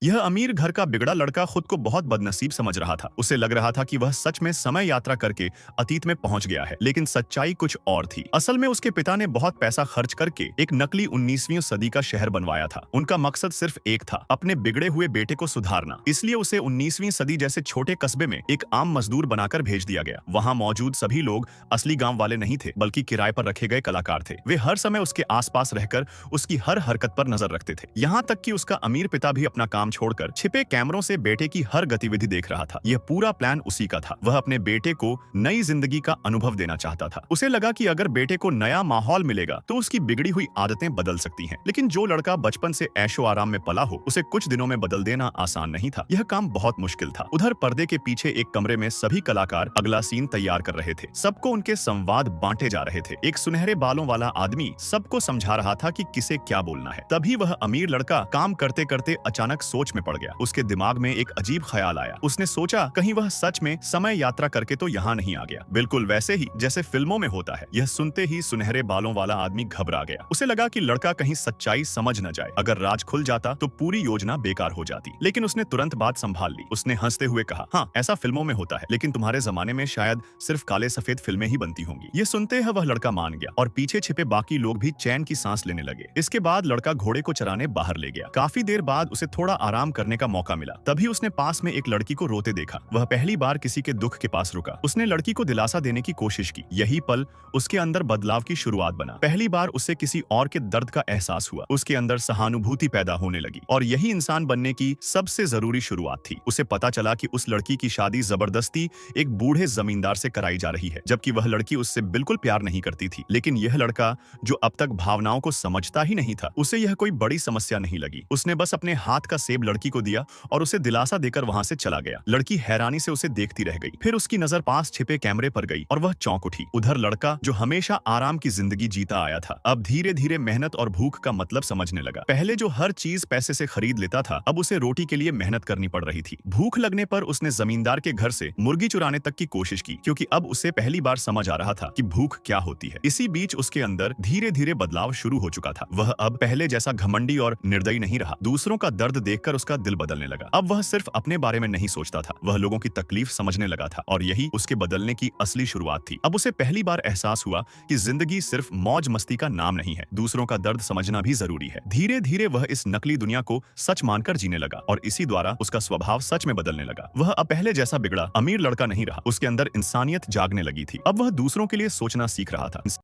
यह अमीर घर का बिगड़ा लड़का खुद को बहुत बदनसीब समझ रहा था। उसे लग रहा था कि वह सच में समय यात्रा करके अतीत में पहुंच गया है, लेकिन सच्चाई कुछ और थी। असल में उसके पिता ने बहुत पैसा खर्च करके एक नकली 19वीं सदी का शहर बनवाया था। उनका मकसद सिर्फ एक था, अपने बिगड़े हुए बेटे को सुधारना। इसलिए उसे 19वीं सदी जैसे छोटे कस्बे में एक आम मजदूर बनाकर भेज दिया गया। वहां मौजूद सभी लोग असली गांव वाले नहीं थे, बल्कि किराए पर रखे गए कलाकार थे। वे हर समय उसके आसपास रहकर उसकी हर हरकत पर नजर रखते थे। यहाँ तक कि उसका अमीर पिता भी अपना काम छोड़कर छिपे कैमरों से बेटे की हर गतिविधि देख रहा था। यह पूरा प्लान उसी का था। वह अपने बेटे को नई जिंदगी का अनुभव देना चाहता था। उसे लगा कि अगर बेटे को नया माहौल मिलेगा तो उसकी बिगड़ी हुई आदतें बदल सकती हैं। लेकिन जो लड़का बचपन से ऐशो आराम में पला हो, उसे कुछ दिनों में बदल देना आसान नहीं था। यह काम बहुत मुश्किल था। उधर पर्दे के पीछे एक कमरे में सभी कलाकार अगला सीन तैयार कर रहे थे। सबको उनके संवाद बांटे जा रहे थे। एक सुनहरे बालों वाला आदमी सबको समझा रहा था कि किसे क्या बोलना है। तभी वह अमीर लड़का काम करते करते अचानक सोच में पड़ गया। उसके दिमाग में एक अजीब ख्याल आया। उसने सोचा कहीं वह सच में समय यात्रा करके तो यहाँ नहीं आ गया, बिल्कुल वैसे ही जैसे फिल्मों में होता है। यह सुनते ही सुनहरे बालों वाला आदमी घबरा गया। उसे लगा कि लड़का कहीं सच्चाई समझ न जाए। अगर राज खुल जाता तो पूरी योजना बेकार हो जाती। लेकिन उसने तुरंत बात संभाल ली। उसने हंसते हुए कहा, हाँ, ऐसा फिल्मों में होता है, लेकिन तुम्हारे जमाने में शायद सिर्फ काले सफेद फिल्में ही बनती होंगी। ये सुनते ही वह लड़का मान गया और पीछे छिपे बाकी लोग भी चैन की सांस लेने लगे। इसके बाद लड़का घोड़े को चराने बाहर ले गया। काफी देर बाद उसे थोड़ा आराम करने का मौका मिला। तभी उसने पास में एक लड़की को रोते देखा। वह पहली बार किसी के दुख के पास रुका। उसने लड़की को दिलासा देने की कोशिश की। यही पल उसके अंदर बदलाव की शुरुआत बना। पहली बार उसे किसी और के दर्द का एहसास हुआ। उसके अंदर सहानुभूति पैदा होने लगी और यही इंसान बनने की सबसे जरूरी शुरुआत थी। उसे पता चला कि उस लड़की की शादी जबरदस्ती एक बूढ़े जमींदार से कराई जा रही है, जबकि वह लड़की उससे बिल्कुल प्यार नहीं करती थी। लेकिन यह लड़का, जो अब तक भावनाओं को समझता ही नहीं था, उसे यह कोई बड़ी समस्या नहीं लगी। उसने बस अपने हाथ का सेब लड़की को दिया और उसे दिलासा देकर वहां से चला गया। लड़की हैरानी से उसे देखती रह गई। फिर उसकी नजर पास छिपे कैमरे पर गई और वह चौंक उठी। उधर लड़का, जो हमेशा आराम की जिंदगी जीता आया था, अब धीरे धीरे मेहनत और भूख का मतलब समझने लगा। पहले जो हर चीज पैसे से खरीद लेता था, अब उसे रोटी के लिए मेहनत करनी पड़ रही थी। भूख लगने पर उसने जमींदार के घर से मुर्गी चुराने तक की कोशिश की, क्योंकि अब उसे पहली बार समझ आ रहा था कि भूख क्या होती है। इसी बीच उसके अंदर धीरे धीरे बदलाव शुरू हो चुका था। वह अब पहले जैसा घमंडी और निर्दयी नहीं रहा। दूसरों का दर्द देखकर उसका दिल बदलने लगा। अब वह सिर्फ अपने बारे में नहीं सोचता था, वह लोगों की तकलीफ समझने लगा था और यही उसके बदलने की असली शुरुआत थी। अब उसे पहली बार एहसास हुआ कि जिंदगी सिर्फ मौज मस्ती का नाम नहीं है, दूसरों का दर्द समझना भी जरूरी है। धीरे धीरे वह इस नकली दुनिया को सच मानकर जीने लगा और इसी द्वारा उसका स्वभाव सच में बदलने लगा। वह अब पहले जैसा बिगड़ा अमीर लड़का नहीं रहा। उसके अंदर इंसानियत जागने लगी थी। अब वह दूसरों के लिए सोचना सीख रहा था।